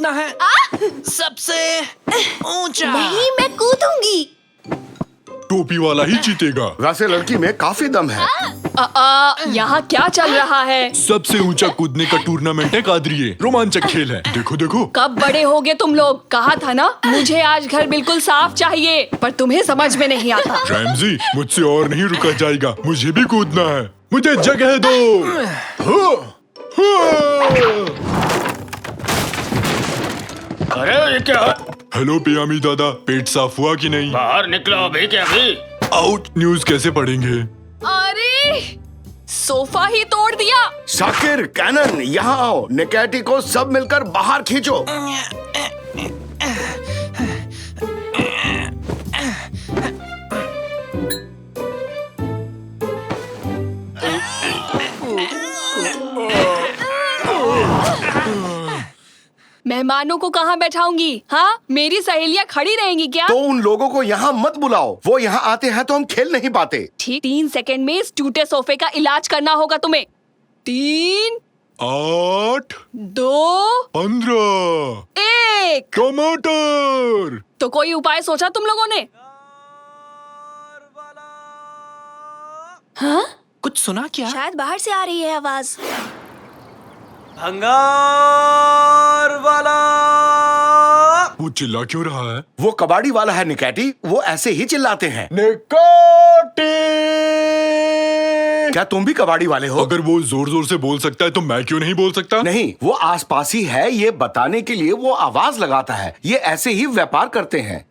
कूदना है सबसे ऊंचा। नहीं, मैं कूदूंगी। टोपी वाला ही जीतेगा। वैसे लड़की में काफी दम है। यहाँ क्या चल रहा है? सबसे ऊंचा कूदने का टूर्नामेंट है कादरिए। रोमांचक खेल है। देखो देखो। कब बड़े होगे तुम लोग? कहा था ना मुझे आज घर बिल्कुल साफ चाहिए, पर तुम्हें समझ में नहीं आता। रैमजी, मुझसे और नहीं रुका जाएगा। मुझे भी कूदना है। मुझे जगह दो। अरे ये क्या? हेलो पियामी दादा, पेट साफ हुआ कि नहीं? बाहर निकलो अभी के अभी। आउट। न्यूज़ कैसे पढ़ेंगे? अरे सोफा ही तोड़ दिया। शाकिर, कैनन, यहाँ आओ। निकैटी को सब मिलकर बाहर खींचो। मेहमानों को कहाँ बैठाऊंगी? हाँ, मेरी सहेलियाँ खड़ी रहेंगी क्या? तो उन लोगों को यहाँ मत बुलाओ। वो यहाँ आते हैं तो हम खेल नहीं पाते। ठीक 3 सेकंड में इस टूटे सोफे का इलाज करना होगा तुम्हें। 3, 8, 2, 15। 1। टमाटर। तो कोई उपाय सोचा तुम लोगों ने? हाँ? कुछ सुना क्या? शायद बाहर से आ रही है आवाज। भंगार वाला। वो चिल्ला क्यों रहा है? वो कबाड़ी वाला है निकैटी। वो ऐसे ही चिल्लाते हैं। निकाटी। क्या तुम भी कबाड़ी वाले हो? अगर वो जोर जोर से बोल सकता है तो मैं क्यों नहीं बोल सकता? नहीं, वो आसपास ही है। ये बताने के लिए वो आवाज लगाता है। ये ऐसे ही व्यापार करते हैं।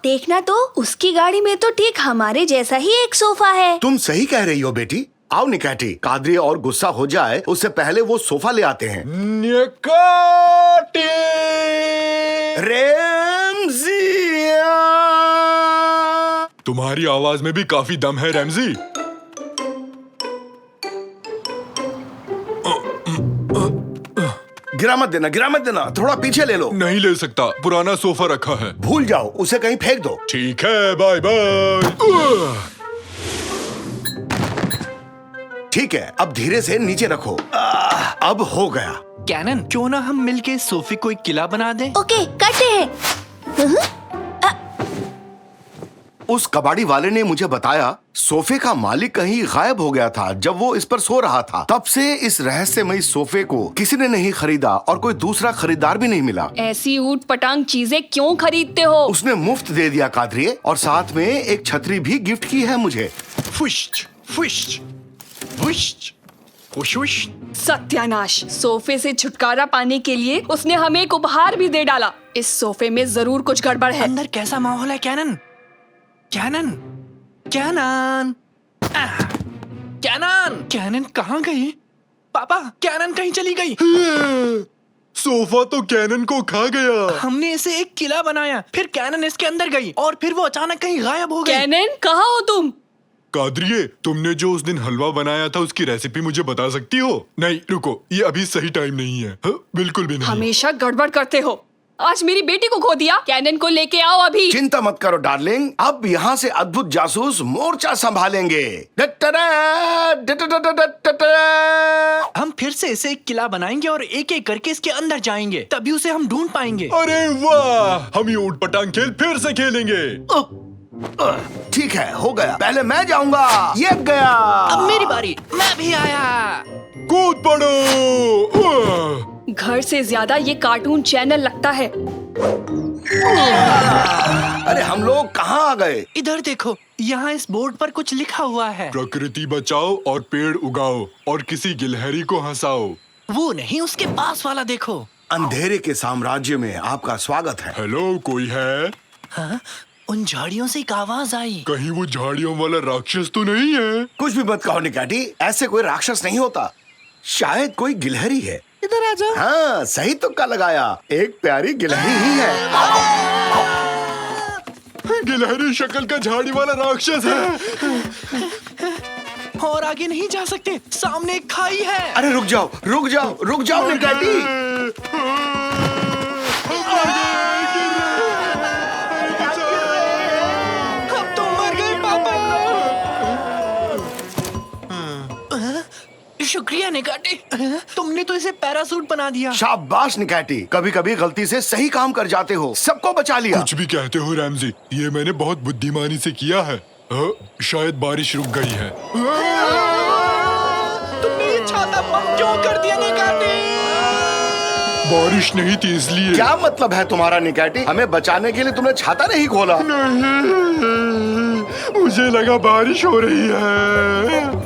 देखना तो, उसकी गाड़ी में तो ठीक हमारे जैसा ही एक सोफा है। तुम सही कह रही हो बेटी। आओ निकैटी, कादरी और गुस्सा हो जाए उससे पहले वो सोफा ले आते हैं। निकाटी। रैमजिया। तुम्हारी आवाज में भी काफी दम है रैमजी। गिरा मत देना, गिरा मत देना। थोड़ा पीछे ले लो। नहीं ले सकता, पुराना सोफा रखा है। भूल जाओ, उसे कहीं फेंक दो। ठीक है, बाय बाय। ठीक है, अब धीरे से नीचे रखो। अब हो गया। कैनन, क्यों ना हम मिलके सोफे को एक किला बना दें? ओके, करते हैं। उस कबाड़ी वाले ने मुझे बताया सोफे का मालिक कहीं गायब हो गया था जब वो इस पर सो रहा था। तब से इस रहस्यमयी सोफे को किसी ने नहीं खरीदा और कोई दूसरा खरीदार भी नहीं मिला। ऐसी ऊट पटांग चीजें क्यों खरीदते हो? उसने मुफ्त दे दिया कादरिए, और साथ में एक छतरी भी गिफ्ट की है मुझे। फुश्च, फुश्च, फुश्च, फुश्च। सत्यानाश! सोफे से छुटकारा पाने के लिए उसने हमें एक उपहार भी दे डाला। इस सोफे में जरूर कुछ गड़बड़ है। अंदर कैसा माहौल है कैनन? कैनन, कैनन, कैनन, कैनन कहाँ गई? पापा, कैनन कहीं चली गई। सोफा तो कैनन को खा गया। हमने इसे एक किला बनाया, फिर कैनन इसके अंदर गई और फिर वो अचानक कहीं गायब हो गई। कैनन, कहाँ हो तुम? कादरिए, तुमने जो उस दिन हलवा बनाया था उसकी रेसिपी मुझे बता सकती हो? नहीं रुको, ये अभी सही टाइम नहीं है। बिल्कुल भी नहीं। हमेशा गड़बड़ करते हो। आज मेरी बेटी को खो दिया। कैनन को लेके आओ अभी। चिंता मत करो डार्लिंग, अब यहाँ से अद्भुत जासूस मोर्चा संभालेंगे। हम फिर से इसे एक किला बनाएंगे और एक एक करके इसके अंदर जाएंगे, तभी उसे हम ढूंढ पाएंगे। अरे वाह, हम ये ऊट पटांग खेल फिर से खेलेंगे। ठीक है, हो गया। पहले मैं जाऊंगा। ये गया। अब मेरी बारी, मैं भी आया। कूद पड़ो। घर से ज्यादा ये कार्टून चैनल लगता है। अरे हम लोग कहाँ आ गए? इधर देखो, यहाँ इस बोर्ड पर कुछ लिखा हुआ है। प्रकृति बचाओ और पेड़ उगाओ और किसी गिलहरी को हंसाओ। वो नहीं, उसके पास वाला देखो। अंधेरे के साम्राज्य में आपका स्वागत है। हेलो, कोई है? हाँ? उन झाड़ियों से एक आवाज आई। कहीं वो झाड़ियों वाला राक्षस तो नहीं है? कुछ भी मत कहो निकैटी, ऐसे कोई राक्षस नहीं होता। शायद कोई गिलहरी है। इधर आ जाओ। हाँ, सही तुक्का लगाया। एक प्यारी गिलहरी ही है। गिलहरी शक्ल का झाड़ी वाला राक्षस है। और आगे नहीं जा सकते, सामने एक खाई है। अरे रुक जाओ, रुक जाओ, रुक जाओ निकैटी। शुक्रिया निकाटी, तुमने तो इसे पैरासूट बना दिया। शाबाश निकैटी, कभी कभी गलती से सही काम कर जाते हो, सबको बचा लिया। कुछ भी कहते हो रैमजी, ये मैंने बहुत बुद्धिमानी से किया है। शायद बारिश रुक गई है। तुमने ये छाता बंद क्यों कर दिया निकाटी? बारिश नहीं थी इसलिए। क्या मतलब है तुम्हारा निकैटी? हमें बचाने के लिए तुमने छाता नहीं खोला? नहीं, मुझे लगा बारिश हो रही है।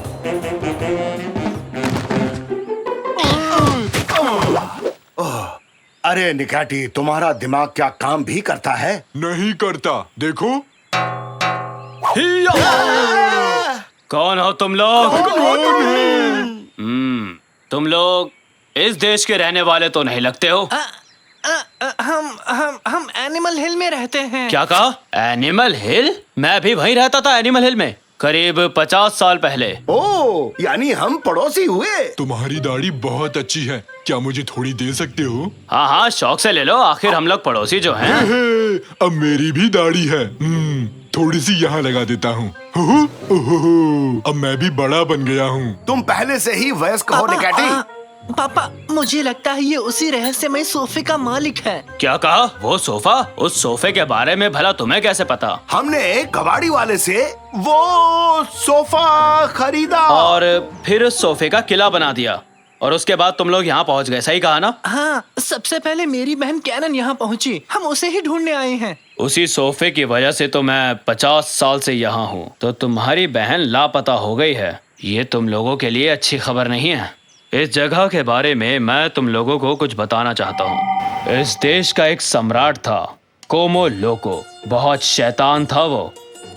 अरे निकैटी, तुम्हारा दिमाग क्या काम भी करता है? नहीं करता, देखो। कौन हो तुम लोग? तुम लोग इस देश के रहने वाले तो नहीं लगते हो। हम एनिमल हिल में रहते हैं। क्या कहा? एनिमल हिल? मैं भी वहीं रहता था एनिमल हिल में, करीब 50 साल पहले। ओ, यानी हम पड़ोसी हुए। तुम्हारी दाढ़ी बहुत अच्छी है, क्या मुझे थोड़ी दे सकते हो? हाँ हाँ, शौक से ले लो, आखिर हम लोग पड़ोसी जो हैं। अब मेरी भी दाढ़ी है। थोड़ी सी यहाँ लगा देता हूँ। अब मैं भी बड़ा बन गया हूँ। तुम पहले से ही वयस्क हो निकैटी। पापा, मुझे लगता है ये उसी रहस्यमय सोफे का मालिक है। क्या कहा? वो सोफा? उस सोफे के बारे में भला तुम्हें कैसे पता? हमने एक कबाड़ी वाले से वो सोफा खरीदा और फिर उस सोफे का किला बना दिया, और उसके बाद तुम लोग यहाँ पहुँच गए, सही कहा ना? हाँ, सबसे पहले मेरी बहन कैनन यहाँ पहुँची, हम उसे ही ढूंढने आए हैं। उसी सोफे की वजह से तो मैं 50 साल से यहाँ हूँ। तो तुम्हारी बहन लापता हो गई है, ये तुम लोगों के लिए अच्छी खबर नहीं है। इस जगह के बारे में मैं तुम लोगों को कुछ बताना चाहता हूँ। इस देश का एक सम्राट था, कोमो लोको। बहुत शैतान था वो,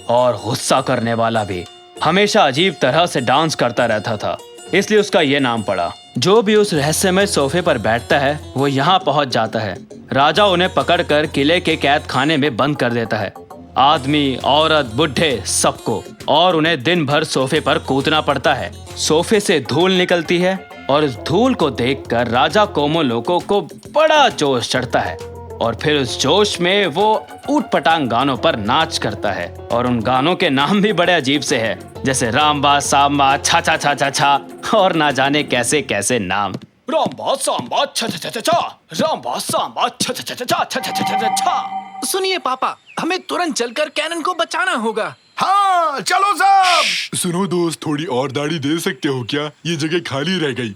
और गुस्सा करने वाला भी। हमेशा अजीब तरह से डांस करता रहता था, इसलिए उसका ये नाम पड़ा। जो भी उस रहस्यमय सोफे पर बैठता है वो यहाँ पहुँच जाता है। राजा उन्हें पकड़कर किले के कैद खाने में बंद कर देता है, आदमी, औरत, बुढ़े, सबको, और उन्हें दिन भर सोफे पर कूदना पड़ता है। सोफे से धूल निकलती है, और उस धूल को देखकर राजा कोमो लोको को बड़ा जोश चढ़ता है, और फिर उस जोश में वो ऊट-पटांग गानों पर नाच करता है। और उन गानों के नाम भी बड़े अजीब से हैं, जैसे रामबा, सांबा, छा छा छा छा छा, और ना जाने कैसे कैसे नाम। रामबा सांबा छा छा छा छा छा, रामबा सांबा छा छा छा छा छा छा छा छा छा। सुनिए पापा, हमें तुरंत चलकर कैनन को बचाना होगा। हाँ, चलो सब। सुनो दोस्त, थोड़ी और दाढ़ी दे सकते हो क्या? ये जगह खाली रह गई।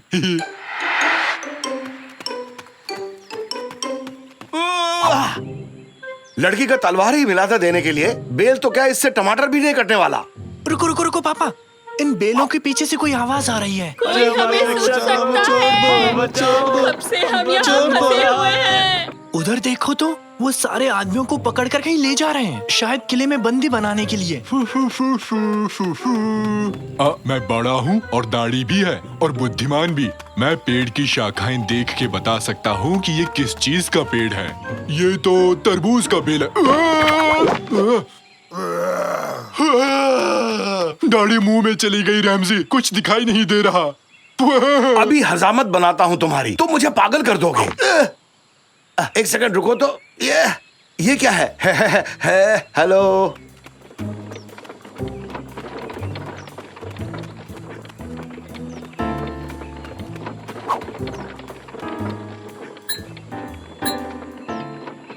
लड़की का तलवार ही मिला था देने के लिए, बेल तो क्या इससे टमाटर भी नहीं कटने वाला। रुको रुको रुको पापा, इन बेलों के पीछे से कोई आवाज आ रही है। कोई हमें सुन सकता है। कब से हम यहाँ फंसे हुए हैं। उधर देखो तो, वो सारे आदमियों को पकड़कर कहीं ले जा रहे हैं, शायद किले में बंदी बनाने के लिए। मैं बड़ा हूँ और दाढ़ी भी है और बुद्धिमान भी। मैं पेड़ की शाखाएं देख के बता सकता हूँ कि ये किस चीज का पेड़ है। ये तो तरबूज का बेल है। दाढ़ी मुंह में चली गई रैमजी, कुछ दिखाई नहीं दे रहा। अभी हजामत बनाता हूँ तुम्हारी, तुम मुझे पागल कर दोगे। एक सेकंड रुको तो, ये क्या है? हेलो।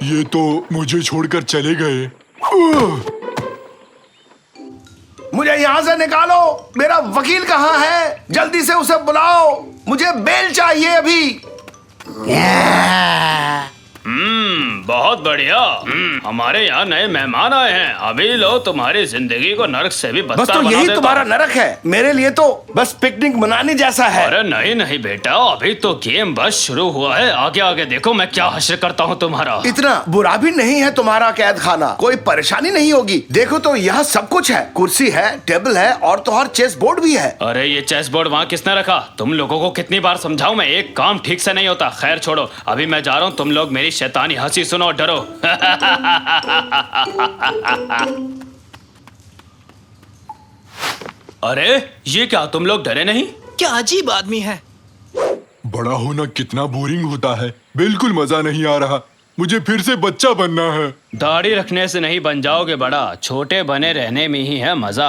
ये तो मुझे छोड़कर चले गए। मुझे यहाँ से निकालो। मेरा वकील कहाँ है? जल्दी से उसे बुलाओ, मुझे बेल चाहिए अभी। बहुत बढ़िया। हमारे यहाँ नए मेहमान आए हैं। अभी लो तुम्हारी जिंदगी को नरक से भी बस बदतर तो बना यही देता तुम्हारा हूँ। नरक है, मेरे लिए तो बस पिकनिक मनाने जैसा है। अरे नहीं नहीं बेटा, अभी तो गेम बस शुरू हुआ है। आगे आगे देखो मैं क्या हश्र करता हूँ तुम्हारा। इतना बुरा भी नहीं है तुम्हारा कैद खाना, कोई परेशानी नहीं होगी। देखो तो यहाँ सब कुछ है, कुर्सी है, टेबल है, और तो और चेस बोर्ड भी है। अरे ये चेस बोर्ड वहाँ किसने रखा? तुम लोगों को कितनी बार समझाऊं मैं, एक काम ठीक से नहीं होता। खैर छोड़ो, अभी मैं जा रहा हूँ। तुम लोग मेरी शैतानी हंसी सुनो और डरो। अरे ये क्या, तुम लोग डरे नहीं? क्या अजीब आदमी है। बड़ा होना कितना बोरिंग होता है, बिल्कुल मजा नहीं आ रहा। मुझे फिर से बच्चा बनना है। दाढ़ी रखने से नहीं बन जाओगे बड़ा, छोटे बने रहने में ही है मजा।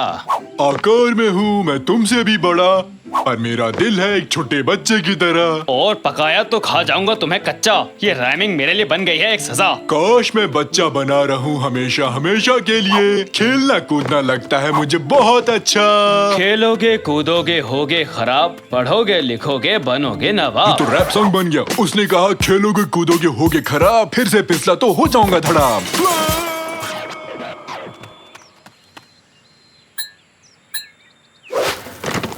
आकार में हूँ मैं तुमसे भी बड़ा, और मेरा दिल है एक छोटे बच्चे की तरह। और पकाया तो खा जाऊंगा तुम्हें कच्चा। ये राइमिंग मेरे लिए बन गई है एक सजा। काश मैं बच्चा बना रहूं हमेशा हमेशा के लिए। खेलना कूदना लगता है मुझे बहुत अच्छा। खेलोगे कूदोगे होगे खराब, पढ़ोगे लिखोगे बनोगे नवाब। तो रैप सॉन्ग बन गया। उसने कहा खेलोगे कूदोगे होगे खराब, फिर से फिसला तो हो जाऊंगा धड़ाम।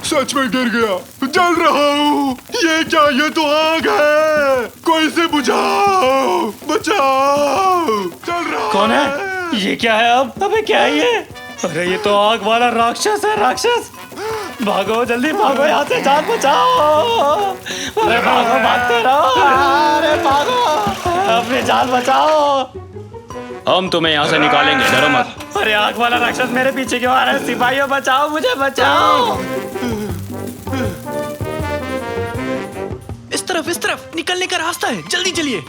सच में गिर गया, जल रहा हूँ। ये क्या, ये तो आग है। कोई से बुझाओ, बचाओ। चल रहा कौन है? ये क्या है अब? अबे क्या है ये? अरे ये तो आग वाला राक्षस है। राक्षस, भागो जल्दी भागो यहाँ से, जान बचाओ। अरे भागो, भागते रहो। अरे भागो, अपनी जान बचाओ। हम तुम्हें यहाँ से निकालेंगे, डरो मत। अरे आग वाला राक्षस मेरे पीछे क्यों आ रहा है? सिपाहियों बचाओ, मुझे बचाओ। इस तरफ निकलने का रास्ता है, जल्दी चलिए।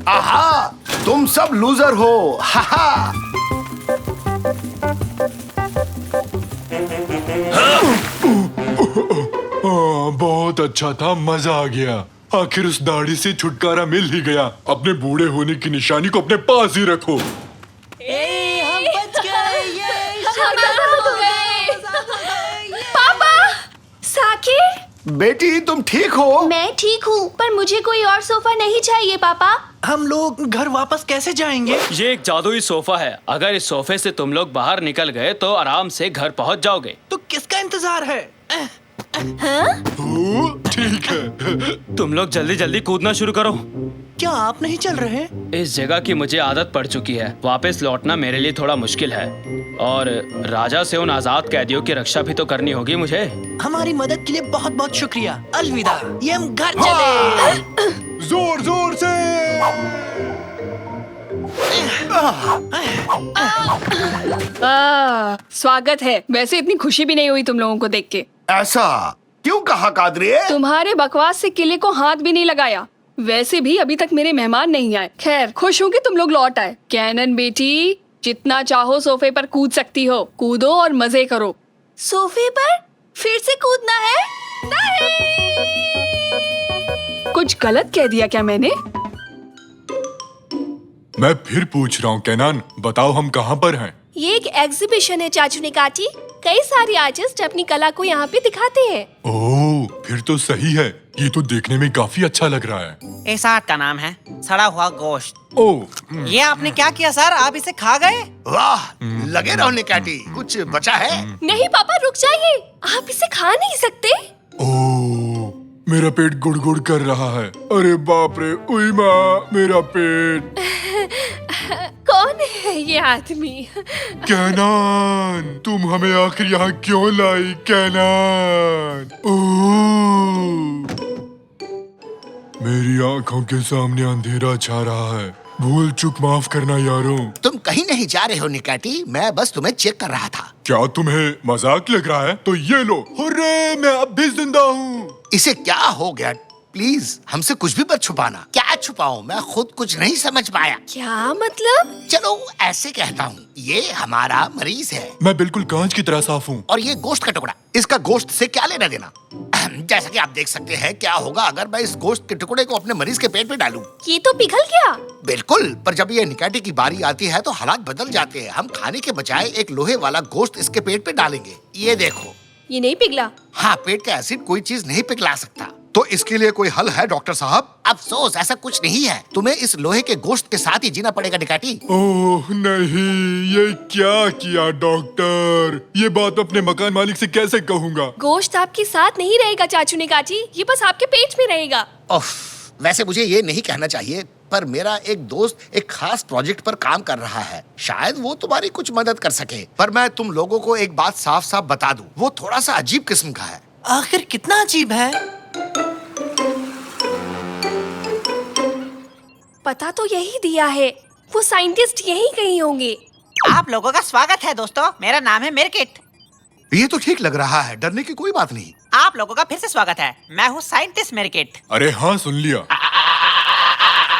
आहा, तुम सब लूजर हो। हाहा। बहुत अच्छा था, मजा आ गया। आखिर उस दाढ़ी से छुटकारा मिल ही गया। अपने बूढ़े होने की निशानी को अपने पास ही रखो। पापा, साकिर, बेटी तुम ठीक हो? मैं ठीक हूँ, पर मुझे कोई और सोफा नहीं चाहिए पापा। हम लोग घर वापस कैसे जाएंगे? ये एक जादुई सोफा है। अगर इस सोफे से तुम लोग बाहर निकल गए तो आराम से घर पहुंच जाओगे। तो किसका इंतजार है? ओ, ठीक है। तुम लोग जल्दी जल्दी कूदना शुरू करो। क्या आप नहीं चल रहे? इस जगह की मुझे आदत पड़ चुकी है। वापस लौटना मेरे लिए थोड़ा मुश्किल है, और राजा से उन आजाद कैदियों की रक्षा भी तो करनी होगी मुझे। हमारी मदद के लिए बहुत बहुत शुक्रिया। अलविदा। ये हम घर चले। जोर जोर से। स्वागत है। वैसे इतनी खुशी भी नहीं हुई तुम लोगों को देख के। ऐसा क्यों कहा कादरी? तुम्हारे बकवास से किले को हाथ भी नहीं लगाया। वैसे भी अभी तक मेरे मेहमान नहीं आए। खैर, खुश हूँ कि तुम लोग लौट आए। कैनन बेटी, जितना चाहो सोफे पर कूद सकती हो। कूदो और मजे करो। सोफे पर फिर से कूदना है? नहीं। कुछ गलत कह दिया क्या मैंने? मैं फिर पूछ रहा हूँ कैनान, बताओ हम कहाँ पर हैं? ये एक एग्जीबिशन है चाचू ने काटी। कई सारे आर्टिस्ट अपनी कला को यहाँ पे दिखाते हैं। ओह, फिर तो सही है। ये तो देखने में काफी अच्छा लग रहा है। इस आर्ट का नाम है सड़ा हुआ गोश्त। ओह, ये आपने क्या किया सर? आप इसे खा गए? वाह, लगे रहो निकाटी। कुछ बचा है? नहीं पापा, रुक जाइए। आप इसे खा नहीं सकते। ओह, मेरा पेट गुड़गुड़ कर रहा है। अरे बाप रे, उई माँ, मेरा पेट। कौन है ये आदमी? कैनान, तुम हमें आखिर यहाँ क्यों लाई कैनान? ओह, मेरी आंखों के सामने अंधेरा छा रहा है। भूल चूक माफ करना यारों। तुम कहीं नहीं जा रहे हो निकाटी, मैं बस तुम्हें चेक कर रहा था। क्या तुम्हें मजाक लग रहा है? तो ये लो। हुर्रे, मैं अब भी जिंदा हूँ। इसे क्या हो गया? प्लीज हमसे कुछ भी मत छुपाना। क्या छुपाऊं? मैं खुद कुछ नहीं समझ पाया। क्या मतलब? चलो ऐसे कहता हूँ, ये हमारा मरीज है। मैं बिल्कुल कांच की तरह साफ हूँ। और ये गोश्त का टुकड़ा, इसका गोश्त से क्या लेना देना? जैसा कि आप देख सकते हैं, क्या होगा अगर मैं इस गोश्त के टुकड़े को अपने मरीज के पेट में डालूं? ये तो पिघल गया। बिल्कुल, पर जब ये निकाटी की बारी आती है तो हालात बदल जाते हैं। हम खाने के बजाय एक लोहे वाला गोश्त इसके पेट पे डालेंगे। ये देखो। ये नहीं पिघला। हाँ, पेट का एसिड कोई चीज नहीं पिघला सकता। तो इसके लिए कोई हल है डॉक्टर साहब? अफसोस, ऐसा कुछ नहीं है। तुम्हें इस लोहे के गोश्त के साथ ही जीना पड़ेगा निकाटी। ओह नहीं, ये क्या किया डॉक्टर? ये बात अपने मकान मालिक से कैसे कहूँगा? गोश्त आपके साथ नहीं रहेगा चाचू ने काटी, ये बस आपके पेट में रहेगा। ओफ, वैसे मुझे ये नहीं कहना चाहिए, पर मेरा एक दोस्त एक खास प्रोजेक्ट पर काम कर रहा है। शायद वो तुम्हारी कुछ मदद कर सके। पर मैं तुम लोगों को एक बात साफ साफ बता दूं, वो थोड़ा सा अजीब किस्म का है। आखिर कितना अजीब है? पता तो यही दिया है, वो साइंटिस्ट यही कहीं होंगे। आप लोगों का स्वागत है दोस्तों, मेरा नाम है मिरकिट। ये तो ठीक लग रहा है, डरने की कोई बात नहीं। आप लोगों का फिर से स्वागत है। मैं हूँ साइंटिस्ट मिरकिट। अरे हाँ, सुन लिया।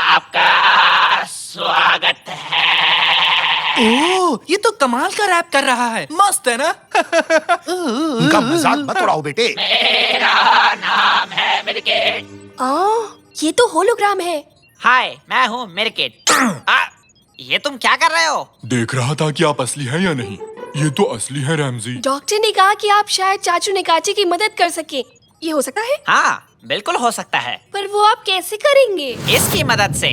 आपका स्वागत है। ओह, ये तो कमाल का रैप कर रहा है। मस्त है ना? उनका मजाक मत उड़ाओ बेटे। ये तो होलोग्राम है। हाय, मैं हूँ मिरकिट। ये तुम क्या कर रहे हो? देख रहा था कि आप असली हैं या नहीं। ये तो असली है रैमजी। डॉक्टर ने कहा कि आप शायद चाचू निकाची की मदद कर सके। ये हो सकता है? हाँ, बिल्कुल हो सकता है। पर वो आप कैसे करेंगे? इसकी मदद से।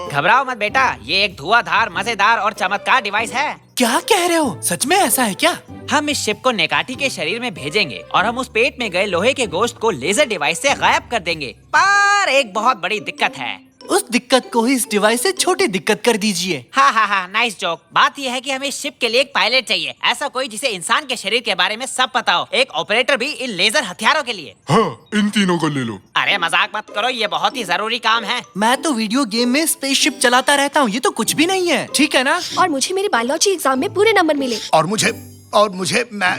घबराओ मत बेटा, ये एक धुआंधार, मजेदार और चमत्कार डिवाइस है। क्या कह रहे हो? सच में ऐसा है क्या? हम इस शिप को नेकाटी के शरीर में भेजेंगे और हम उस पेट में गए लोहे के गोश्त को लेजर डिवाइस से गायब कर देंगे। पर एक बहुत बड़ी दिक्कत है। उस दिक्कत को ही इस डिवाइस से छोटी दिक्कत कर दीजिए। हाँ, नाइस जोक। बात यह है कि हमें इस शिप के लिए एक पायलट चाहिए, ऐसा कोई जिसे इंसान के शरीर के बारे में सब पता हो। एक ऑपरेटर भी इन लेजर हथियारों के लिए। हाँ, इन तीनों को ले लो। अरे मजाक मत करो, ये बहुत ही जरूरी काम है। मैं तो वीडियो गेम में स्पेसशिप चलाता रहता हूँ, ये तो कुछ भी नहीं है, ठीक है ना? और मुझे मेरे बायोलॉजी एग्जाम में पूरे नंबर मिले। और मुझे मैं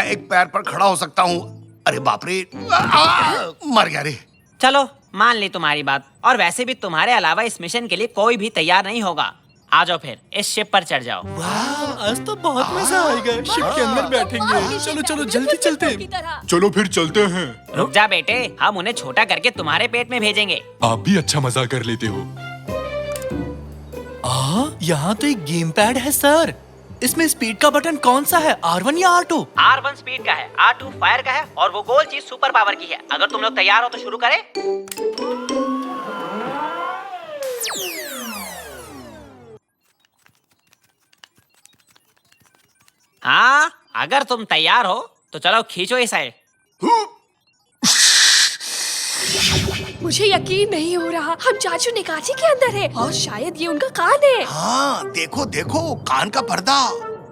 एक पैर पर खड़ा हो सकता हूँ। अरे बाप रे, मर गया रे। चलो मान ली तुम्हारी बात। और वैसे भी तुम्हारे अलावा इस मिशन के लिए कोई भी तैयार नहीं होगा। आ जाओ फिर, इस शिप पर चढ़ जाओ। वाह, आज तो बहुत मजा आएगा। शिप के अंदर बैठेंगे। चलो जल्दी चलते हैं। चलो फिर चलते हैं। रुक जा बेटे, हम उन्हें छोटा करके तुम्हारे पेट में भेजेंगे। आप भी अच्छा मजा कर लेते हो। यहाँ तो एक गेम पैड है सर। इसमें स्पीड का बटन कौन सा है, R1 या R2? R1 स्पीड का है, R2 फायर का है और वो गोल चीज सुपर पावर की है। अगर तुम लोग तैयार हो तो शुरू करें। हाँ, अगर तुम तैयार हो तो चलो खींचो इस साइड। मुझे यकीन नहीं हो रहा, हम चाचू निकाची के अंदर है और शायद ये उनका कान है। हाँ, देखो कान का पर्दा।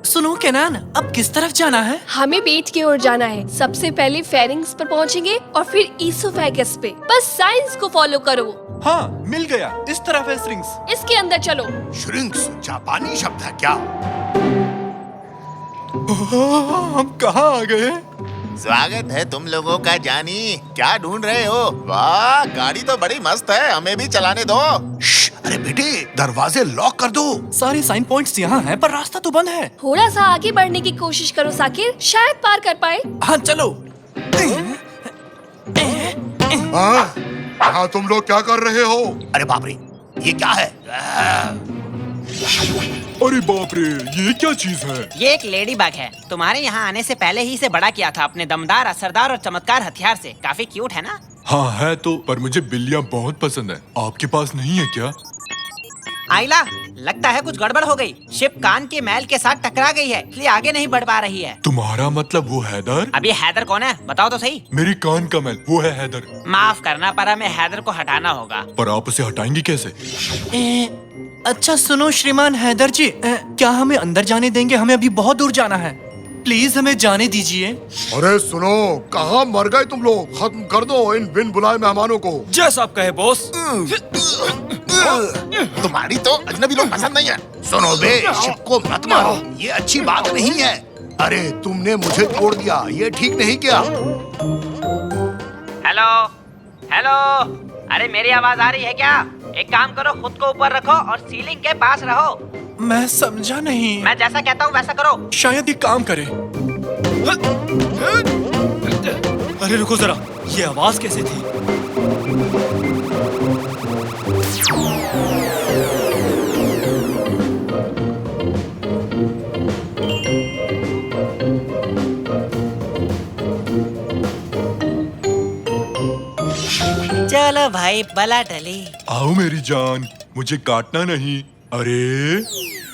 सुनो केनान, अब किस तरफ जाना है? हमें पेट की ओर जाना है। सबसे पहले फेरिंग्स पर पहुंचेंगे और फिर ईसोफेगस पे। बस साइंस को फॉलो करो। हाँ, मिल गया। इस तरफ है श्रिंक्स। इसके अंदर चलो। श्रिंक्स जापानी शब्द है क्या? हम कहाँ आ गए? स्वागत है तुम लोगों का जानी। क्या ढूंढ रहे हो? वाह, गाड़ी तो बड़ी मस्त है, हमें भी चलाने दो। अरे बेटे, दरवाजे लॉक कर दो। सारे साइन पॉइंट्स यहाँ हैं, पर रास्ता तो बंद है। थोड़ा सा आगे बढ़ने की कोशिश करो साकिर, शायद पार कर पाए। हाँ चलो। हाँ, तुम लोग क्या कर रहे हो? अरे बाप रे, ये क्या है? अरे बाप रे, ये क्या चीज है? ये एक लेडी बग है। तुम्हारे यहाँ आने से पहले ही इसे बड़ा किया था अपने दमदार, असरदार और चमत्कार हथियार से। काफी क्यूट है ना? हाँ है तो, पर मुझे बिल्लियाँ बहुत पसंद है। आपके पास नहीं है क्या? आइला, लगता है कुछ गड़बड़ हो गई। शिप कान के मैल के साथ टकरा गई है, इसलिए आगे नहीं बढ़ पा रही है। तुम्हारा मतलब वो हैदर? अब ये हैदर कौन है, बताओ तो सही। मेरी कान का मैल, वो है हैदर। माफ करना, पर हमें हैदर को हटाना होगा। पर आप उसे हटाएंगी कैसे? अच्छा सुनो श्रीमान हैदर जी, क्या हमें अंदर जाने देंगे? हमें अभी बहुत दूर जाना है। प्लीज हमें जाने दीजिए। अरे सुनो, कहाँ मर गए तुम लोग? खत्म कर दो इन बिन बुलाए मेहमानों को। जैसा आप कहे बॉस। तुम्हारी तो अजनबी लोग पसंद नहीं है। सुनो बे, शिप को मत मारो, ये अच्छी बात नहीं है। अरे तुमने मुझे तोड़ दिया, ये ठीक नहीं किया। हेलो हेलो, अरे मेरी आवाज आ रही है क्या? एक काम करो, खुद को ऊपर रखो और सीलिंग के पास रहो। मैं समझा नहीं। मैं जैसा कहता हूँ वैसा करो। शायद ये काम करे। अरे रुको जरा, ये आवाज कैसे थी? चलो भाई, बला टली। आओ मेरी जान, मुझे काटना नहीं। अरे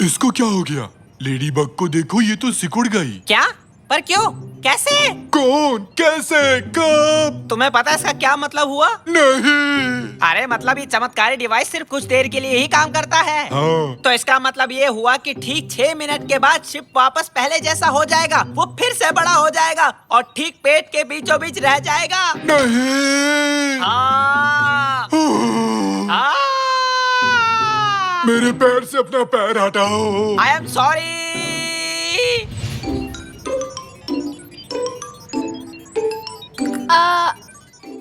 इसको क्या हो गया? लेडी बग को देखो, ये तो सिकुड़ गई। क्या? पर क्यों? कैसे? कौन? कैसे? कब? तुम्हें पता है इसका क्या मतलब हुआ? नहीं। अरे मतलब ये चमत्कारी डिवाइस सिर्फ कुछ देर के लिए ही काम करता है। हाँ। तो इसका मतलब ये हुआ कि ठीक 6 मिनट के बाद शिप वापस पहले जैसा हो जाएगा। वो फिर से बड़ा हो जाएगा और ठीक पेट के बीचों बीच रह जाएगा। नहीं। हाँ। हाँ। मेरे पैर से अपना पैर हटाओ। I am sorry.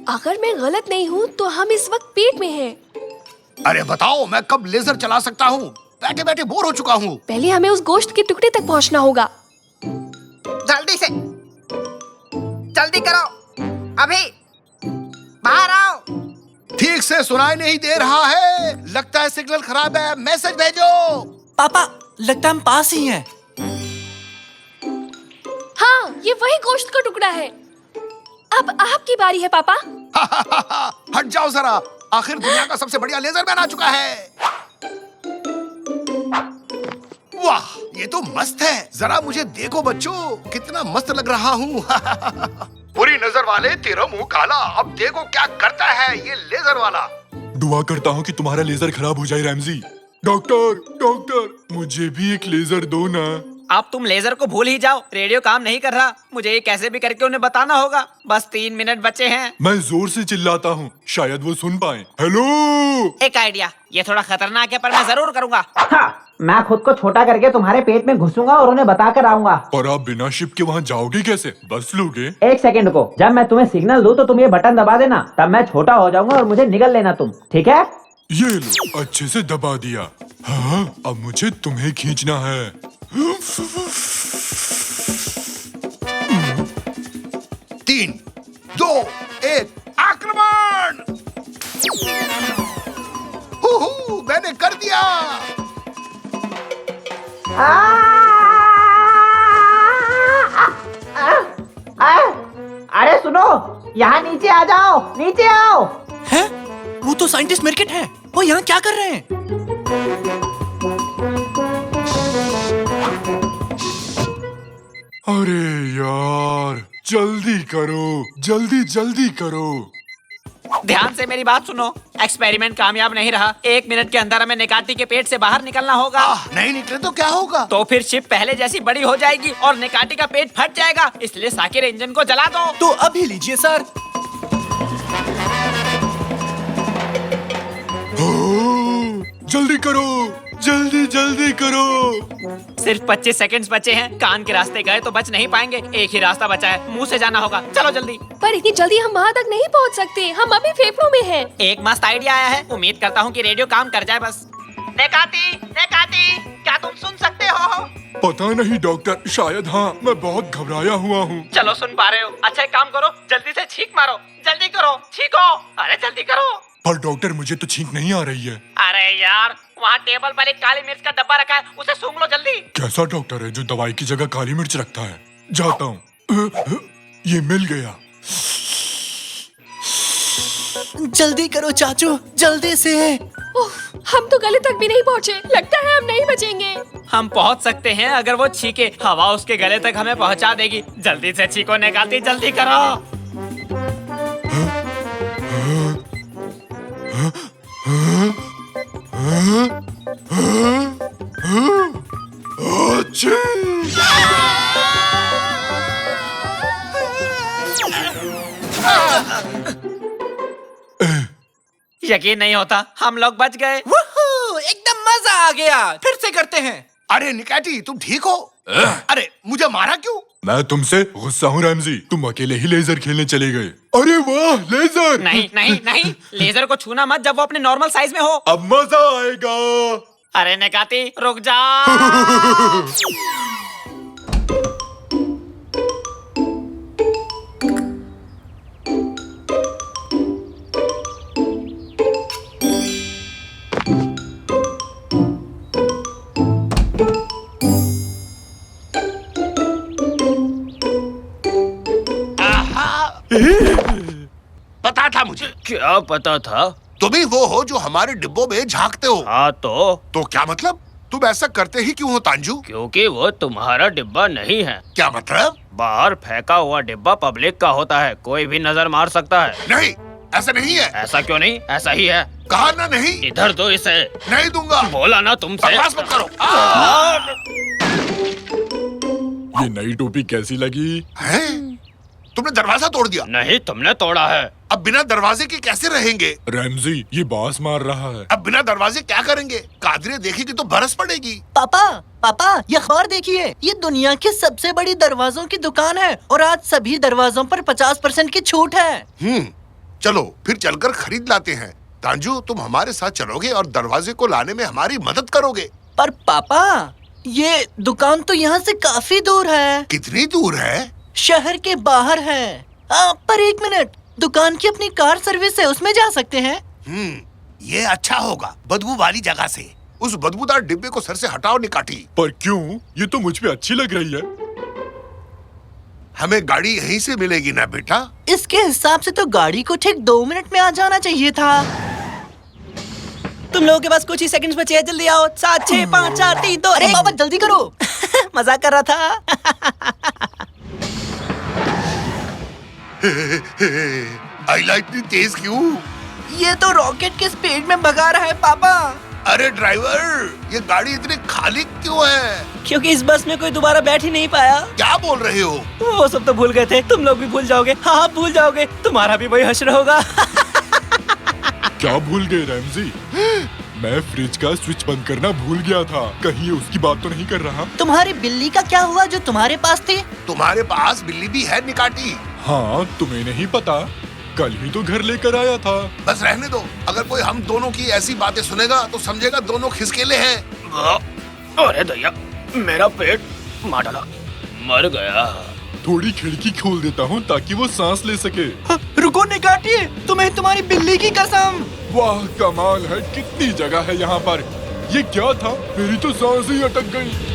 अगर मैं गलत नहीं हूँ तो हम इस वक्त पेट में हैं। अरे बताओ, मैं कब लेजर चला सकता हूँ? बैठे बैठे बोर हो चुका हूँ। पहले हमें उस गोश्त के टुकड़े तक पहुंचना होगा। जल्दी से, जल्दी करो, अभी बाहर आओ। ठीक से सुनाई नहीं दे रहा है, लगता है सिग्नल खराब है। मैसेज भेजो। पापा, लगता है हम पास ही हैं। हाँ, ये वही गोश्त का टुकड़ा है। अब आपकी बारी है पापा। हट जाओ जरा, आखिर दुनिया का सबसे बढ़िया लेजर मैन आ चुका है। वाह, ये तो मस्त है। जरा मुझे देखो बच्चों, कितना मस्त लग रहा हूँ। बुरी नजर वाले, तेरा मुंह काला। अब देखो क्या करता है ये लेजर वाला। दुआ करता हूँ कि तुम्हारा लेजर खराब हो जाए रैमजी। डॉक्टर, डॉक्टर, मुझे भी एक लेजर दो ना। अब तुम लेजर को भूल ही जाओ, रेडियो काम नहीं कर रहा। मुझे ये कैसे भी करके उन्हें बताना होगा। बस 3 मिनट बचे हैं। मैं जोर से चिल्लाता हूँ, शायद वो सुन पाए। हेलो। एक आइडिया, ये थोड़ा खतरनाक है पर मैं जरूर करूँगा। हाँ, मैं खुद को छोटा करके तुम्हारे पेट में घुसूंगा और उन्हें बता कर आऊंगा। और आप बिना शिप के वहाँ जाओगे कैसे? बस लोगे? 1 सेकंड को, जब मैं तुम्हें सिग्नल दूं तो तुम ये बटन दबा देना, तब मैं छोटा हो जाऊंगा और मुझे निगल लेना तुम, ठीक है? ये लो, अच्छे से दबा दिया। हाँ, अब मुझे तुम्हें खींचना है। 3, 2, 1, आक्रमण! मैंने कर दिया। अरे सुनो, यहाँ नीचे आ जाओ, नीचे आओ। हैं? वो तो साइंटिस्ट मिर्किट है। वो यहाँ क्या कर रहे हैं? अरे यार, जल्दी करो, जल्दी जल्दी करो। ध्यान से मेरी बात सुनो, एक्सपेरिमेंट कामयाब नहीं रहा। 1 मिनट के अंदर हमें निकाटी के पेट से बाहर निकलना होगा। नहीं निकले तो क्या होगा? तो फिर शिप पहले जैसी बड़ी हो जाएगी और निकाटी का पेट फट जाएगा। इसलिए साकिर इंजन को जला दो। तो अभी लीजिए सर। जल्दी करो, जल्दी जल्दी करो। सिर्फ 25 सेकंड्स बचे हैं। कान के रास्ते गए तो बच नहीं पाएंगे। एक ही रास्ता बचा है, मुंह से जाना होगा। चलो जल्दी। पर इतनी जल्दी हम वहाँ तक नहीं पहुँच सकते, हम अभी फेफड़ों में हैं। एक मस्त आइडिया आया है, उम्मीद करता हूँ कि रेडियो काम कर जाए। बस नेकाती, नेकाती, क्या तुम सुन सकते हो? पता नहीं डॉक्टर, शायद हाँ। मैं बहुत घबराया हुआ हूँ। चलो सुन पा रहे हो? अच्छा एक काम करो, जल्दी से छींक मारो। जल्दी करो, छींको। अरे जल्दी करो। पर डॉक्टर, मुझे तो छींक नहीं आ रही है। अरे यार, वहाँ टेबल पर एक काली मिर्च का डब्बा रखा है, उसे सूंघ लो जल्दी। कैसा डॉक्टर है जो दवाई की जगह काली मिर्च रखता है? जाता हूँ। ये मिल गया। जल्दी करो चाचू, जल्दी से। हम तो गले तक भी नहीं पहुँचे, लगता है हम नहीं बचेंगे। हम पहुँच सकते हैं अगर वो छींके। हवा उसके गले तक हमें पहुँचा देगी। जल्दी से छींको नेकाती, जल्दी करो। यकीन नहीं होता, हम लोग बच गए। एकदम मजा आ गया। फिर से करते हैं। अरे निकाटी, तुम ठीक हो? अरे मुझे मारा क्यों? मैं तुमसे गुस्सा हूँ रैमजी। तुम अकेले ही लेजर खेलने चले गए। अरे वाह, लेजर! नहीं नहीं नहीं, लेजर को छूना मत जब वो अपने नॉर्मल साइज में हो। अब मजा आएगा। अरे नेकाती, रुक जा। पता था मुझे। क्या पता था? तुम ही वो हो जो हमारे डिब्बों में झांकते हो। हाँ तो क्या मतलब? तुम ऐसा करते ही क्यों हो तांजू? क्योंकि वो तुम्हारा डिब्बा नहीं है। क्या मतलब? बाहर फेंका हुआ डिब्बा पब्लिक का होता है, कोई भी नजर मार सकता है। नहीं, ऐसा नहीं है। ऐसा क्यों नहीं? ऐसा ही है। कहा ना नहीं। इधर दो इसे। नहीं दूंगा। बोला ना तुमसे। बकवास मत करो। ये नई टोपी कैसी लगी? हैं? तुमने दरवाजा तोड़ दिया। नहीं, तुमने तोड़ा है। अब बिना दरवाजे के कैसे रहेंगे? रैमजी, ये बास मार रहा है। अब बिना दरवाजे क्या करेंगे? कादरे देखेगी तो बरस पड़ेगी। पापा, पापा, ये अखबार देखिए। ये दुनिया की सबसे बड़ी दरवाजों की दुकान है और आज सभी दरवाजों पर 50% की छूट है। चलो फिर चलकर खरीद लाते हैं। तांजू, तुम हमारे साथ चलोगे और दरवाजे को लाने में हमारी मदद करोगे। पर पापा, ये दुकान तो यहाँ से काफी दूर है। कितनी दूर है? शहर के बाहर है। पर एक मिनट, दुकान की अपनी कार सर्विस है, उसमें जा सकते हैं। ये अच्छा होगा, बदबू वाली जगह से। उस बदबूदार डिब्बे को सर से हटाओ निकाटी। पर क्यों? ये तो मुझ पे अच्छी लग रही है। हमें गाड़ी यहीं से मिलेगी ना बेटा? इसके हिसाब से तो गाड़ी को ठीक 2 मिनट में आ जाना चाहिए था। तुम लोगों के पास कुछ ही सेकंड्स बचे हैं, जल्दी आओ। 7, 6, 5, 4, 3, 2, अरे बाबा जल्दी करो। मजाक कर रहा था। हाईलाइट इतनी तेज क्यों? ये तो रॉकेट के स्पीड में भगा रहा है पापा। अरे ड्राइवर, ये गाड़ी इतनी खाली क्यों है? क्योंकि इस बस में कोई दोबारा बैठ ही नहीं पाया। क्या बोल रहे हो? वो सब तो भूल गए थे, तुम लोग भी भूल जाओगे। हाँ, भूल जाओगे, तुम्हारा भी वही हश्र होगा। क्या भूल गए रैमजी? मैं फ्रिज का स्विच बंद करना भूल गया था। कहीं ये उसकी बात तो नहीं कर रहा? तुम्हारी बिल्ली का क्या हुआ जो तुम्हारे पास थी? तुम्हारे पास बिल्ली भी है निकाटी? हाँ, तुम्हें नहीं पता? कल ही तो घर लेकर आया था। बस रहने दो। अगर कोई हम दोनों की ऐसी बातें सुनेगा तो समझेगा दोनों खिसकेले हैं। अरे दया, मेरा पेट मार डाला, मर गया। थोड़ी खिड़की खोल देता हूँ ताकि वो सांस ले सके। रुको निकाटी, तुम्हें तुम्हारी बिल्ली की कसम। वाह, कमाल है, कितनी जगह है यहाँ पर। ये क्या था? मेरी तो सांस ही अटक गई।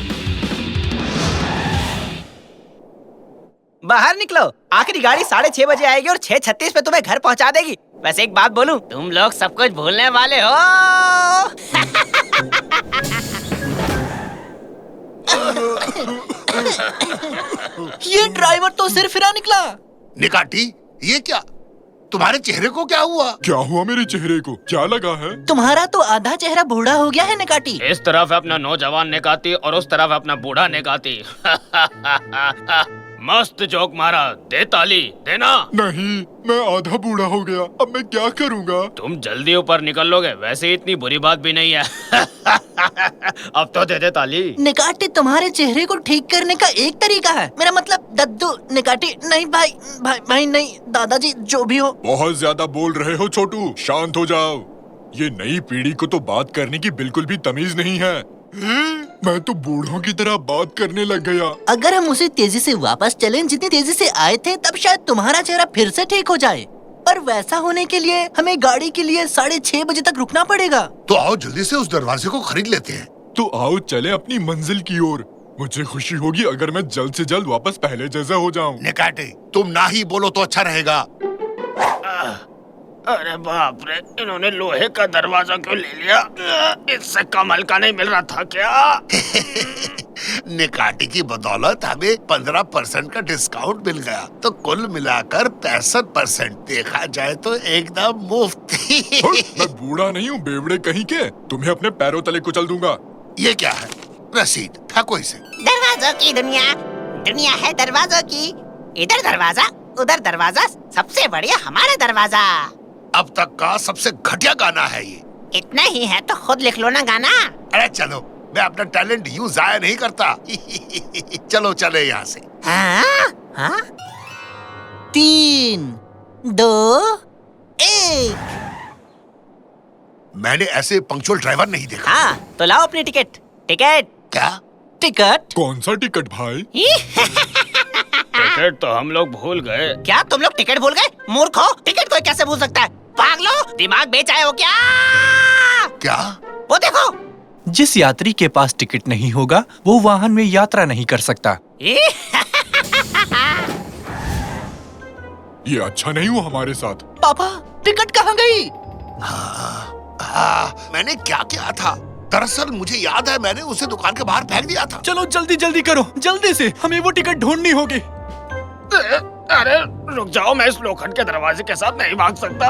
बाहर निकलो, आखिरी गाड़ी 6:30 बजे आएगी और 6:36 पे तुम्हें घर पहुंचा देगी। वैसे एक बात बोलूं, तुम लोग सब कुछ भूलने वाले हो। ये ड्राइवर तो सिर फिरा निकला। निकाटी, ये क्या? तुम्हारे चेहरे को क्या हुआ? क्या हुआ मेरे चेहरे को? क्या लगा है? तुम्हारा तो आधा चेहरा बूढ़ा हो गया है निकाटी। इस तरफ अपना नौजवान निकाती और उस तरफ अपना बूढ़ा निकाती। मस्त जोक मारा, दे ताली, देना। नहीं, मैं आधा बूढ़ा हो गया, अब मैं क्या करूँगा? तुम जल्दी ऊपर निकल लोगे, वैसे इतनी बुरी बात भी नहीं है। अब तो दे दे ताली। निकाटी, तुम्हारे चेहरे को ठीक करने का एक तरीका है। मेरा मतलब दद्दू। निकाटी नहीं भाई, भाई नहीं, दादाजी जो भी हो। बहुत ज्यादा बोल रहे हो छोटू, शांत हो जाओ। ये नई पीढ़ी को तो बात करने की बिल्कुल भी तमीज नहीं है। मैं तो बूढ़ों की तरह बात करने लग गया। अगर हम उसी तेजी से वापस चलें जितनी तेजी से आए थे, तब शायद तुम्हारा चेहरा फिर से ठीक हो जाए। पर वैसा होने के लिए हमें गाड़ी के लिए 6:30 बजे तक रुकना पड़ेगा। तो आओ जल्दी से उस दरवाजे को खरीद लेते हैं। तो आओ चले अपनी मंजिल की ओर। मुझे खुशी होगी अगर मैं जल्द से जल्द वापस पहले जैसा हो जाऊं। निकाटे, तुम ना ही बोलो तो अच्छा रहेगा। अरे बाप रे, इन्होंने लोहे का दरवाजा क्यों ले लिया? इससे कम हल्का नहीं मिल रहा था क्या? निकाटी की बदौलत हमें 15% का डिस्काउंट मिल गया, तो कुल मिलाकर 65%। देखा जाए तो एकदम मुफ्त। मैं बूढ़ा नहीं हूँ बेवड़े कहीं के, तुम्हें अपने पैरों तले कुचल दूंगा। ये क्या है? रसीद, फेंको इसे। दरवाजों की दुनिया, दुनिया है दरवाजों की। इधर दरवाजा, उधर दरवाजा, सबसे बढ़िया हमारा दरवाजा। अब तक का सबसे घटिया गाना है ये। इतना ही है तो खुद लिख लो ना गाना। अरे चलो, मैं अपना टैलेंट यूं जाया नहीं करता। चलो चले यहाँ से। हाँ? 3, 2, 1। मैंने ऐसे पंक्चुअल ड्राइवर नहीं देखा। हाँ, तो लाओ अपनी टिकट। टिकट क्या? टिकट? कौन सा टिकट भाई? टिकट तो हम लोग भूल गए। क्या तुम लोग टिकट भूल गए? मूर्ख हो, टिकट कोई कैसे भूल सकता है? पागलो, दिमाग बेच आए हो क्या? क्या? वो देखो। जिस यात्री के पास टिकट नहीं होगा वो वाहन में यात्रा नहीं कर सकता। ये अच्छा नहीं हुआ हमारे साथ। पापा, टिकट कहाँ गई? मैंने क्या किया था? दरअसल मुझे याद है, मैंने उसे दुकान के बाहर फेंक दिया था। चलो जल्दी जल्दी करो, जल्दी से, हमें वो टिकट ढूंढनी होगी। अरे रुक जाओ, मैं इस लोखंड के दरवाजे के साथ नहीं भाग सकता।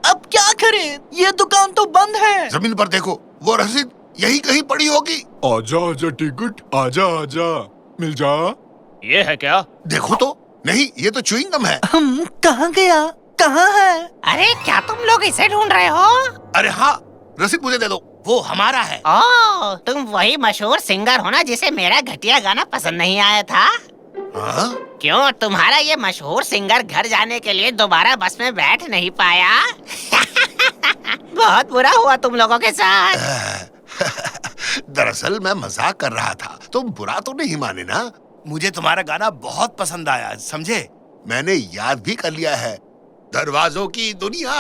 अब क्या करें? ये दुकान तो बंद है। जमीन पर देखो, वो रसीद यही कहीं पड़ी होगी। आजा आजा टिकट, आजा आजा, मिल जा। ये है क्या? देखो तो, नहीं ये तो च्युइंग गम है। हम कहाँ गया? कहाँ है? अरे क्या तुम लोग इसे ढूंढ रहे हो? अरे हाँ, रसीद मुझे दे दो, वो हमारा है। ओह, तुम वही मशहूर सिंगर हो ना जिसे मेरा घटिया गाना पसंद नहीं आया था? हाँ? क्यों तुम्हारा ये मशहूर सिंगर घर जाने के लिए दोबारा बस में बैठ नहीं पाया? बहुत बुरा हुआ तुम लोगों के साथ। दरअसल मैं मजाक कर रहा था, तुम बुरा तो नहीं माने ना? मुझे तुम्हारा गाना बहुत पसंद आया, समझे? मैंने याद भी कर लिया है। दरवाजों की दुनिया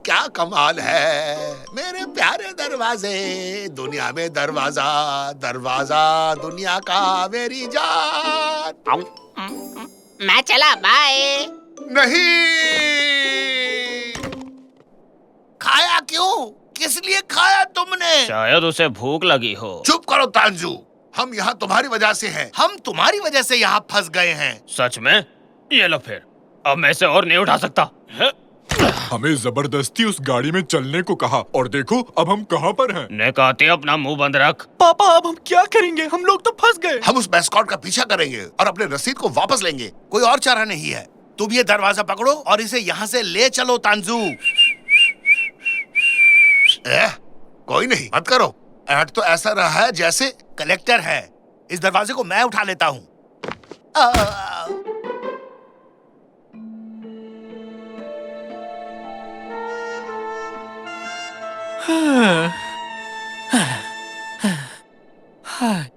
क्या कमाल है, मेरे प्यारे दरवाजे, दुनिया में दरवाजा, दरवाजा दुनिया का मेरी जान। मैं चला, बाय। नहीं, खाया क्यों? किस लिए खाया तुमने? शायद उसे भूख लगी हो। चुप करो तांजू, हम यहाँ तुम्हारी वजह से हैं। हम तुम्हारी वजह से यहाँ फंस गए हैं। सच में? ये लो फिर, अब मैं इसे और नहीं उठा सकता। हमें जबरदस्ती उस गाड़ी में चलने को कहा और देखो अब हम कहाँ पर हैं। नेकाती, अपना मुंह बंद रख। पापा अब हम क्या करेंगे? हम लोग तो फंस गए। हम उस मैस्कॉट का पीछा करेंगे और अपने रसीद को वापस लेंगे। कोई और चारा नहीं है। तुम ये दरवाजा पकड़ो और इसे यहाँ से ले चलो तांजू। कोई नहीं, मत करो। ऐड तो ऐसा रहा है जैसे कलेक्टर है। इस दरवाजे को मैं उठा लेता हूँ।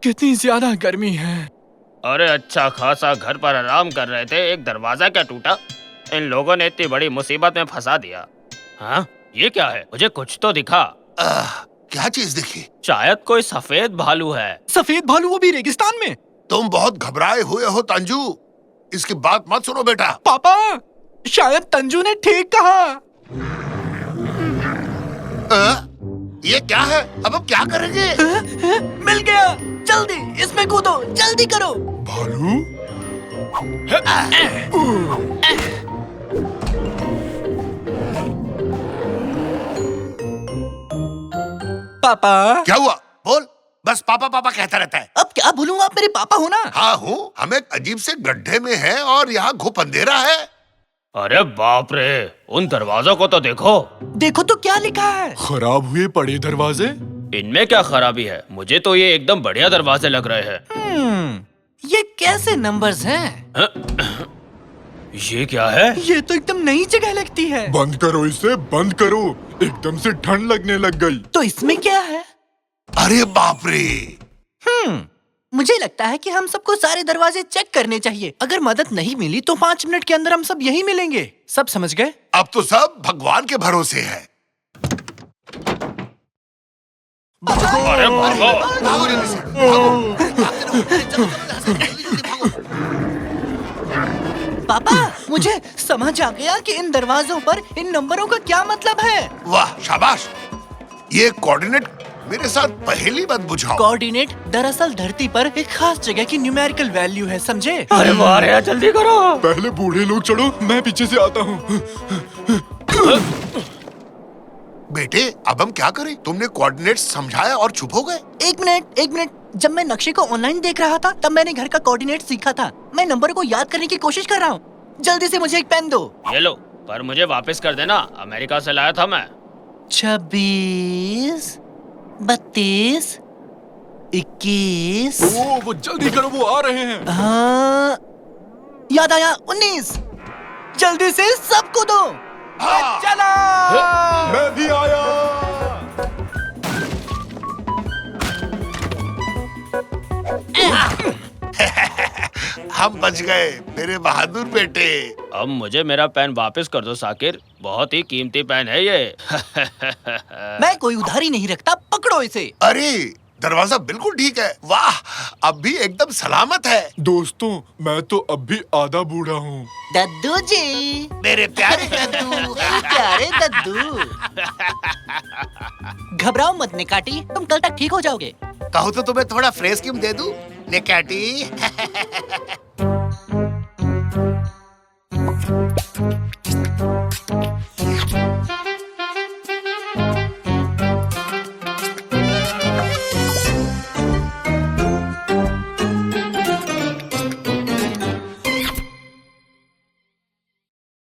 कितनी ज्यादा गर्मी है। अरे अच्छा खासा घर पर आराम कर रहे थे, एक दरवाजा क्या टूटा? इन लोगों ने इतनी बड़ी मुसीबत में फंसा दिया। हाँ, ये क्या है? मुझे कुछ तो दिखा। क्या चीज दिखी? शायद कोई सफेद भालू है। सफेद भालू, वो भी रेगिस्तान में। तुम बहुत घबराए हुए हो तंजू, इसकी बात मत सुनो बेटा। पापा, शायद तंजू ने ठीक कहा। ये क्या है? अब हम क्या करेंगे? मिल गया, जल्दी इसमें कूदो, जल्दी करो। भालू? पापा। क्या हुआ? बोल। बस पापा पापा कहता रहता है। अब क्या बोलूं, आप मेरे पापा हो ना? हाँ हूँ। हम एक अजीब से गड्ढे में हैं और यहाँ घुप अंधेरा है। अरे बाप रे, उन दरवाजों को तो देखो। देखो तो क्या लिखा है। खराब हुए पड़े दरवाजे। इनमें क्या खराबी है? मुझे तो ये एकदम बढ़िया दरवाजे लग रहे हैं। ये कैसे नंबर्स हैं? ये क्या है? ये तो एकदम नई जगह लगती है। बंद करो इसे, बंद करो। एकदम से ठंड लगने लग गई। तो इसमें क्या है? अरे बाप रे। मुझे लगता है कि हम सबको सारे दरवाजे चेक करने चाहिए। अगर मदद नहीं मिली तो 5 मिनट के अंदर हम सब यहीं मिलेंगे। सब समझ गए? अब तो सब भगवान के भरोसे है। अरे भागो। भागो जल्दी से, भागो। पापा, मुझे समझ आ गया कि इन दरवाजों पर इन नंबरों का क्या मतलब है। वाह, शाबाश। ये कोऑर्डिनेट मेरे साथ पहेली मत बुझाओ। कोऑर्डिनेट दरअसल धरती पर एक खास जगह की न्यूमेरिकल वैल्यू है, समझे? अरे बाहर यार, जल्दी करो। पहले बूढ़े लोग चढ़ो, मैं पीछे से आता हूँ। बेटे, अब हम क्या करें? तुमने कोऑर्डिनेट समझाया और चुप हो गए। एक मिनट। जब मैं नक्शे को ऑनलाइन देख रहा था तब मैंने घर का कोऑर्डिनेट सीखा था। मैं नंबर को याद करने की कोशिश कर रहा हूँ। जल्दी से मुझे एक पेन दो। ये लो, पर मुझे वापस कर देना, अमेरिका से लाया था मैं। 26, 32, 21। वो जल्दी करो, वो आ रहे हैं। हाँ, याद आया, 19। जल्दी से सबको दो। चला। मैं भी आया। हम बच गए मेरे बहादुर बेटे। अब मुझे मेरा पेन वापस कर दो साकिर, बहुत ही कीमती पेन है ये। मैं कोई उधारी नहीं रखता, पकड़ो इसे। अरे दरवाजा बिल्कुल ठीक है। वाह, अब भी एकदम सलामत है। दोस्तों, मैं तो अब भी आधा बूढ़ा हूँ। दद्दू जी, मेरे प्यारे दद्दू। प्यारे दद्दू। घबराओ मत निकाटी, तुम कल तक ठीक हो जाओगे। कहूँ तो तुम्हें थोड़ा फ्रेश क्रीम दे दूं, निकाटी?